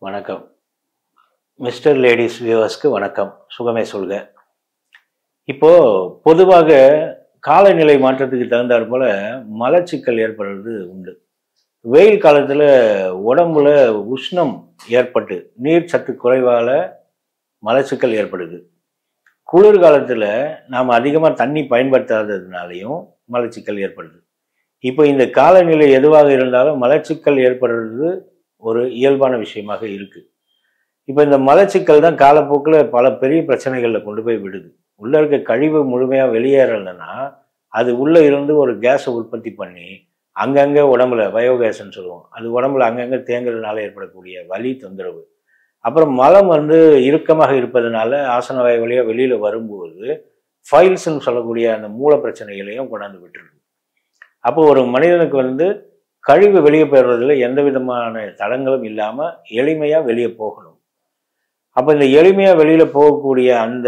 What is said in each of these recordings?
வணக்கம். Mister ladies வியூவர்ஸ்க்கு வணக்கம். சுகமே சொல்க. இப்போ பொதுவாக காலநிலை மாற்றத்துக்கு தகுந்தாற் போல மலச்சிக்கல் ஏற்படுறது உண்டு. வெயில் காலத்துல உடம்புல உஷ்ணம் ஏற்பட்டு நீர் சத்து குறைவால மலச்சிக்கல் ஏற்படுது. குளிர் காலத்துல நாம் அதிகமா தண்ணி பயன்படுத்தாததுனாலையும் மலச்சிக்கல் ஏற்படுது. இப்போ இந்த காலநிலை எதுவாக இருந்தாலும் மலச்சிக்கல் ஏற்படுறது ஒரு இயல்பான விஷயமாக இருக்கு. இப்போ இந்த மலச்சிக்கல் தான் காலப்போக்கில் பல பெரிய பிரச்சனைகளில் கொண்டு போய் விடுது. உள்ள இருக்க கழிவு முழுமையாக வெளியேறலைன்னா அது உள்ள இருந்து ஒரு கேஸை உற்பத்தி பண்ணி அங்கங்கே உடம்புல பயோகேஸ்ன்னு சொல்லுவோம், அது உடம்புல அங்கங்கே தேங்குறதுனால ஏற்படக்கூடிய வலி தொந்தரவு. அப்புறம் மலம் இறுக்கமாக இருப்பதனால ஆசன வாய் வழியாக வெளியில் வரும்போது ஃபைல்ஸ்ன்னு சொல்லக்கூடிய அந்த மூல பிரச்சனைகளையும் கொண்டாந்து விட்டுருது. அப்போ ஒரு மனிதனுக்கு கழிவு வெளியே போயிடுறதுல எந்த விதமான தடங்களும் இல்லாமல் எளிமையாக வெளியே போகணும். அப்போ இந்த எளிமையாக வெளியில் போகக்கூடிய அந்த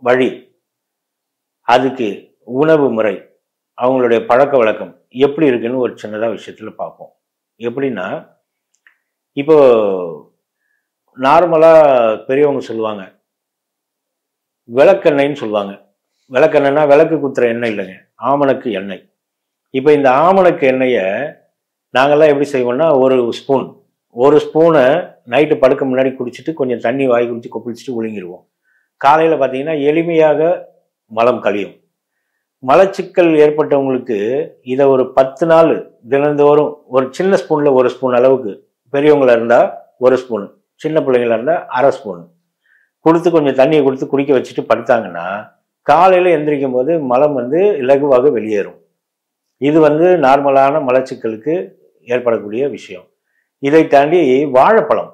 வழி, அதுக்கு உணவு முறை, அவங்களுடைய பழக்க வழக்கம் எப்படி இருக்குன்னு ஒரு சின்னதாக விஷயத்தில் பார்ப்போம். எப்படின்னா, இப்போ நார்மலாக பெரியவங்க சொல்லுவாங்க விளக்கெண்ணெய்ன்னு சொல்லுவாங்க. விளக்கெண்ணெய்னா விளக்கு குத்துற எண்ணெய் இல்லைங்க, ஆமணக்கு எண்ணெய். இப்போ இந்த ஆமணக்கு எண்ணெயை நாங்கள்லாம் எப்படி செய்வோம்னா, ஒரு ஸ்பூனை நைட்டு படுக்க முன்னாடி குடிச்சிட்டு கொஞ்சம் தண்ணி வாய் குடிச்சு கொப்பளிச்சுட்டு விழுங்கிடுவோம். காலையில் பார்த்தீங்கன்னா எளிமையாக மலம் கழியும். மலச்சிக்கல் ஏற்பட்டவங்களுக்கு இதை ஒரு 10 நாள் தினந்தோறும் ஒரு சின்ன ஸ்பூனில் ஒரு ஸ்பூன் அளவுக்கு, பெரியவங்களா இருந்தால் ஒரு ஸ்பூனு, சின்ன பிள்ளைங்களா இருந்தால் அரை ஸ்பூனு கொடுத்து கொஞ்சம் தண்ணியை கொடுத்து குடிக்க வச்சுட்டு படுத்தாங்கன்னா காலையில் எந்திரிக்கும் போது மலம் இலகுவாக வெளியேறும். இது நார்மலான மலச்சிக்கலுக்கு ஏற்படக்கூடிய விஷயம். இதை தாண்டி வாழைப்பழம்,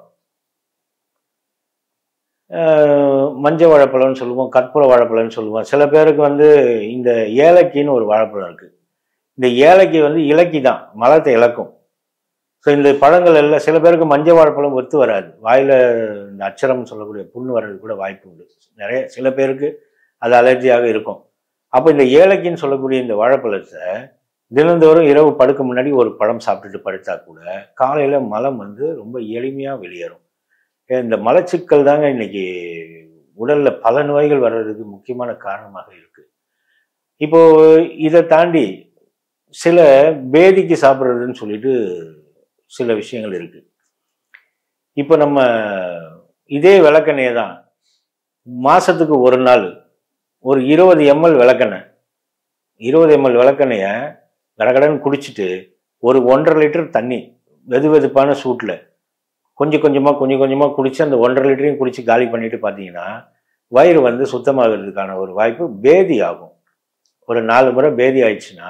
மஞ்சள் வாழைப்பழம்னு சொல்லுவோம், கற்பூர வாழைப்பழம்னு சொல்லுவோம். சில பேருக்கு இந்த ஏலக்கின்னு ஒரு வாழைப்பழம் இருக்குது. இந்த ஏலக்கி இலக்கி தான், மலத்தை இழக்கும். ஸோ இந்த பழங்கள் எல்லாம் சில பேருக்கு மஞ்சள் வாழைப்பழம் ஒத்து வராது, வாயில் இந்த அச்சரம்னு சொல்லக்கூடிய புண்ணு வர்றது கூட வாய்ப்பு உண்டு. சில பேருக்கு அது அலர்ஜியாக இருக்கும். அப்போ இந்த ஏலக்கின்னு சொல்லக்கூடிய இந்த வாழைப்பழத்தை தினந்தோறும் இரவு படுக்க முன்னாடி ஒரு பழம் சாப்பிட்டுட்டு படுத்தா கூட காலையில் மலம் ரொம்ப எளிமையாக வெளியேறும். இந்த மலச்சிக்கல் தாங்க இன்னைக்கு உடல்ல பல நோய்கள் வர்றதுக்கு முக்கியமான காரணமாக இருக்கு. இப்போ இதை தாண்டி சில பேதிக்கு சாப்பிட்றதுன்னு சொல்லிட்டு சில விஷயங்கள் இருக்கு. இப்போ நம்ம இதே விளக்கெண்ணெயை தான் மாசத்துக்கு ஒரு நாள் ஒரு 20 ml விளக்கெண்ணெய், 20 ml விளக்கெண்ணெயை கடகடன்னு குடிச்சிட்டு ஒரு 1.5 லிட்டர் தண்ணி வெது வெதுப்பான சூட்டில் கொஞ்சம் கொஞ்சமாக குடித்து அந்த 1.5 லிட்டரையும் குடித்து காலி பண்ணிட்டு பார்த்தீங்கன்னா வயிறு சுத்தமாகிறதுக்கான ஒரு வாய்ப்பு பேதி ஆகும். ஒரு 4 முறை பேதி ஆயிடுச்சுன்னா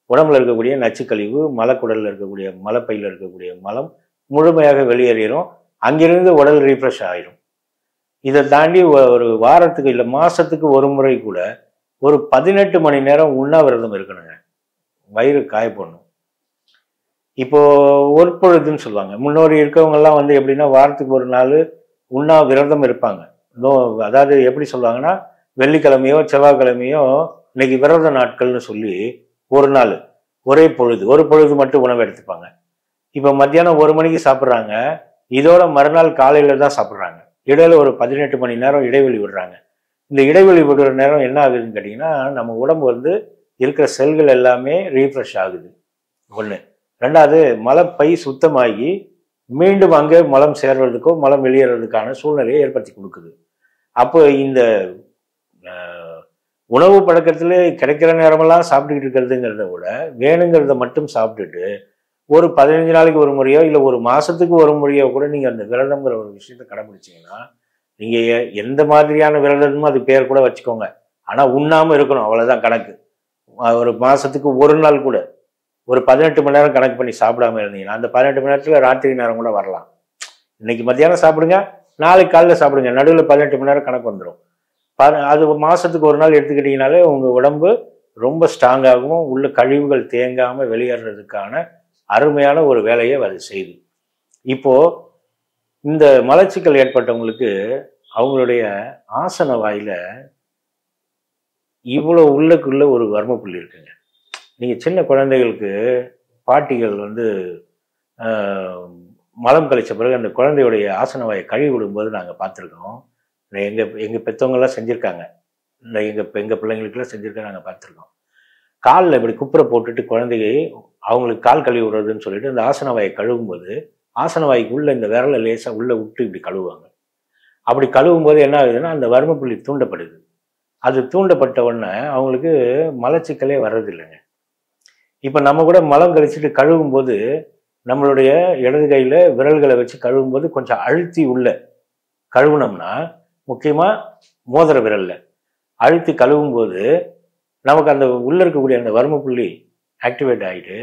உடம்புல இருக்கக்கூடிய நச்சுக்கழிவு, மலக்குடலில் இருக்கக்கூடிய மலப்பையில் இருக்கக்கூடிய மலம் முழுமையாக வெளியேறிடும். அங்கிருந்து உடல் ரீஃப்ரெஷ் ஆயிடும். இதை தாண்டி ஒரு வாரத்துக்கு இல்லை மாசத்துக்கு ஒரு முறை கூட ஒரு 18 மணி நேரம் உண்ணாவிரதம் இருக்கணுங்க, வயிறு காயப்படணும். இப்போ ஒற்பொழுதுன்னு சொல்லுவாங்க. முன்னோடி இருக்கவங்கெல்லாம் எப்படின்னா வாரத்துக்கு ஒரு நாள் உண்ணாவிரதம் இருப்பாங்க. அதாவது எப்படி சொல்லுவாங்கன்னா, வெள்ளிக்கிழமையோ செவ்வாய்க்கிழமையோ இன்னைக்கு விரத நாட்கள்னு சொல்லி ஒரு நாள் ஒரு பொழுது மட்டும் உணவு எடுத்துப்பாங்க. இப்போ மத்தியானம் 1 மணிக்கு சாப்பிட்றாங்க, இதோட மறுநாள் காலையில தான் சாப்பிட்றாங்க. இடையில ஒரு 18 மணி நேரம் இடைவெளி விடுறாங்க. இந்த இடைவெளி விடுற நேரம் என்ன ஆகுதுன்னு கேட்டிங்கன்னா, நம்ம உடம்பு இருக்கிற செல்கள் எல்லாமே ரீஃப்ரெஷ் ஆகுது. ஒன்று. ரெண்டாவது, மலப்பை சுத்தமாகி மீண்டும் அங்கே மலம் சேர்றதுக்கோ மலம் வெளியேறதுக்கான சூழ்நிலையை ஏற்படுத்தி கொடுக்குது. அப்போ இந்த உணவு பழக்கத்தில் கிடைக்கிற நேரமெல்லாம் சாப்பிட்டுக்கிட்டு இருக்கிறதுங்கிறத விட வேணுங்கிறத மட்டும் சாப்பிட்டுட்டு ஒரு 15 நாளைக்கு ஒரு முறையோ இல்லை ஒரு மாதத்துக்கு ஒரு முறையோ கூட நீங்கள் அந்த விரதம்ங்கிற ஒரு விஷயத்தை கடைபிடிச்சிங்கன்னா, நீங்கள் எந்த மாதிரியான விரதமும் அது பேர் கூட வச்சுக்கோங்க, ஆனால் உண்ணாமல் இருக்கணும், அவ்வளோதான் கணக்கு. ஒரு மாதத்துக்கு ஒரு நாள் கூட ஒரு 18 மணி நேரம் கணக்கு பண்ணி சாப்பிடாம இருந்தீங்கன்னா அந்த 18 மணி நேரத்தில் ராத்திரி நேரம் கூட வரலாம். இன்னைக்கு மத்தியானம் சாப்பிடுங்க, நாளைக்கு காலையில் சாப்பிடுங்க, நடுவில் 18 மணி நேரம் கணக்கு வந்துடும். அது மாதத்துக்கு ஒரு நாள் எடுத்துக்கிட்டிங்கனாலே உங்கள் உடம்பு ரொம்ப ஸ்ட்ராங்காகவும் உள்ள கழிவுகள் தேங்காமல் வெளியேறதுக்கான அருமையான ஒரு வேலையை அது செய்யுது. இப்போ இந்த மலச்சிக்கல் ஏற்பட்டவங்களுக்கு அவங்களுடைய ஆசன வாயில இவ்வளோ உள்ளுக்குள்ள ஒரு வர்ம புள்ளி இருக்குங்க. நீங்கள் சின்ன குழந்தைகளுக்கு பாட்டிகள் மலம் கழிச்ச பிறகு அந்த குழந்தையுடைய ஆசன வாயை கழுவி விடும்போது நாங்கள் பார்த்துருக்கோம். எங்கள் பெற்றவங்கெல்லாம் செஞ்சுருக்காங்க. இந்த எங்கள் பிள்ளைங்களுக்கெல்லாம் செஞ்சுருக்காங்க, நாங்கள் பார்த்துருக்கோம். காலில் இப்படி குப்புரை போட்டுட்டு குழந்தையை அவங்களுக்கு கால் கழுவி விடுறதுன்னு சொல்லிட்டு இந்த ஆசன வாயை கழுவும்போது ஆசன வாய்க்குள்ளே இந்த விரலை லேசாக உள்ளே விட்டு இப்படி கழுவுவாங்க. அப்படி கழுவும் போது என்ன ஆகுதுன்னா அந்த வர்மப்புள்ளி தூண்டப்படுது. அது தூண்டப்பட்ட உடனே அவங்களுக்கு மலச்சிக்கலே வர்றதில்லைங்க. இப்போ நம்ம கூட மலம் கழிச்சிட்டு கழுவும் போது நம்மளுடைய இடது கையில் விரல்களை வச்சு கழுவும் போது கொஞ்சம் அழுத்தி உள்ள கழுவுனோம்னா, முக்கியமாக மோதிர விரல்ல அழுத்தி கழுவும் போது நமக்கு அந்த உள்ள இருக்கக்கூடிய அந்த வர்மப்புள்ளி ஆக்டிவேட் ஆகிட்டு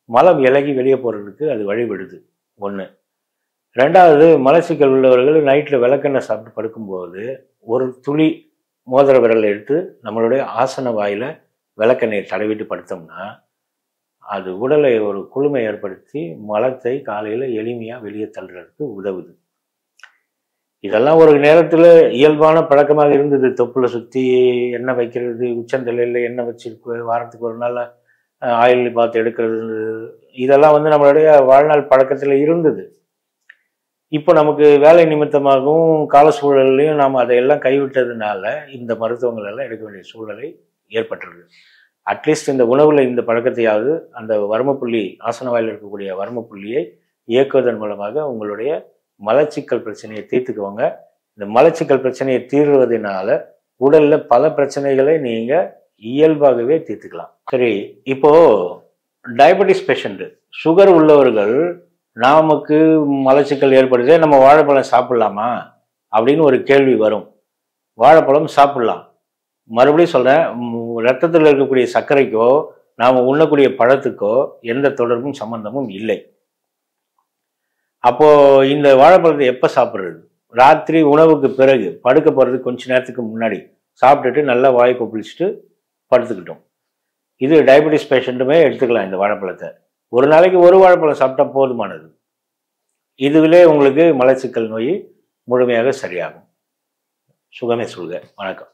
மலம் இலகி வெளியே போகிறதுக்கு அது வழிவிடுது. ஒன்று. ரெண்டாவது, மலச்சிக்கல் உள்ளவர்கள் நைட்டில் விளக்கெண்ணெய் சாப்பிட்டு படுக்கும்போது ஒரு துளி மோதிர விரலை எடுத்து நம்மளுடைய ஆசன வாயில் விளக்கெண்ணெயை தடவிட்டு படுத்தோம்னா அது உடலை ஒரு குளுமை ஏற்படுத்தி மலத்தை காலையில் எளிமையாக வெளியே தள்ளுறதுக்கு உதவுது. இதெல்லாம் ஒரு நேரத்தில் இயல்பான பழக்கமாக இருந்தது. தொப்புளை சுற்றி எண்ணெய் வைக்கிறது, உச்சந்தலையில் எண்ணெய் வச்சிருக்கு, வாரத்துக்கு ஒரு நாள் ஆயில் பார்த்து எடுக்கிறது, இதெல்லாம் நம்மளுடைய வாழ்நாள் பழக்கத்தில் இருந்தது. இப்போ நமக்கு வேலை நிமித்தமாகவும் கால சூழல்லையும் நாம் அதையெல்லாம் கைவிட்டதுனால இந்த மருத்துவங்கள் எல்லாம் எடுக்க வேண்டிய சூழலை ஏற்பட்டுருது. அட்லீஸ்ட் இந்த உணவில் இந்த பழக்கத்தையாவது அந்த வர்மப்புள்ளி ஆசன வாயில் இருக்கக்கூடிய வர்மப்புள்ளியை இயக்குவதன் மூலமாக உங்களுடைய மலச்சிக்கல் பிரச்சனையை தீர்த்துக்குவாங்க. இந்த மலச்சிக்கல் பிரச்சனையை தீர்வதனால உடல்ல பல பிரச்சனைகளை நீங்க இயல்பாகவே தீர்த்துக்கலாம். சரி, இப்போ டயபெட்டிஸ் பேஷண்ட், சுகர் உள்ளவர்கள், நமக்கு மலச்சிக்கல் ஏற்படுது, நம்ம வாழைப்பழம் சாப்பிடலாமா அப்படின்னு ஒரு கேள்வி வரும். வாழைப்பழம் சாப்பிடலாம். மறுபடியும் சொல்றேன், ரத்தத்தில் இருக்கக்கூடிய சர்க்கரைக்கோ நாம உண்ணக்கூடிய பழத்துக்கோ எந்த தொடர்பும் சம்பந்தமும் இல்லை. அப்போ இந்த வாழைப்பழத்தை எப்போ சாப்பிட்றது? ராத்திரி உணவுக்கு பிறகு படுக்க போகிறதுக்கு கொஞ்ச நேரத்துக்கு முன்னாடி சாப்பிட்டுட்டு நல்லா வாய் கொப்பளிச்சுட்டு படுத்துக்கிட்டோம். இது டயபெட்டிஸ் பேஷண்ட்டுமே எடுத்துக்கலாம். இந்த வாழைப்பழத்தை ஒரு நாளைக்கு ஒரு வாழைப்பழம் சாப்பிட்டா போதுமானது. இதுவிலே உங்களுக்கு மலச்சிக்கல் நோய் முழுமையாக சரியாகும். சுகமே சொல்க. வணக்கம்.